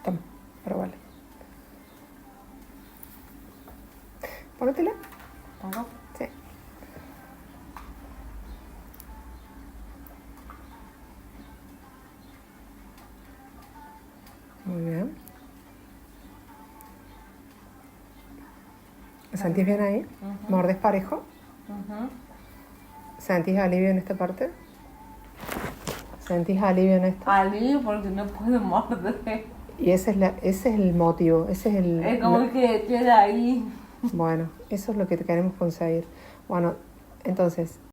Toma, probala. Pónetela. ¿Pongo? Sí. Muy bien. ¿Sentís bien ahí? ¿Mordés parejo? Ujú. ¿Sentís alivio en esta parte? ¿Sentís alivio en esta? Alivio porque no puedo morder. Y ese es el motivo, ese es el... Es como que queda ahí. Bueno, eso es lo que queremos conseguir. Bueno, entonces,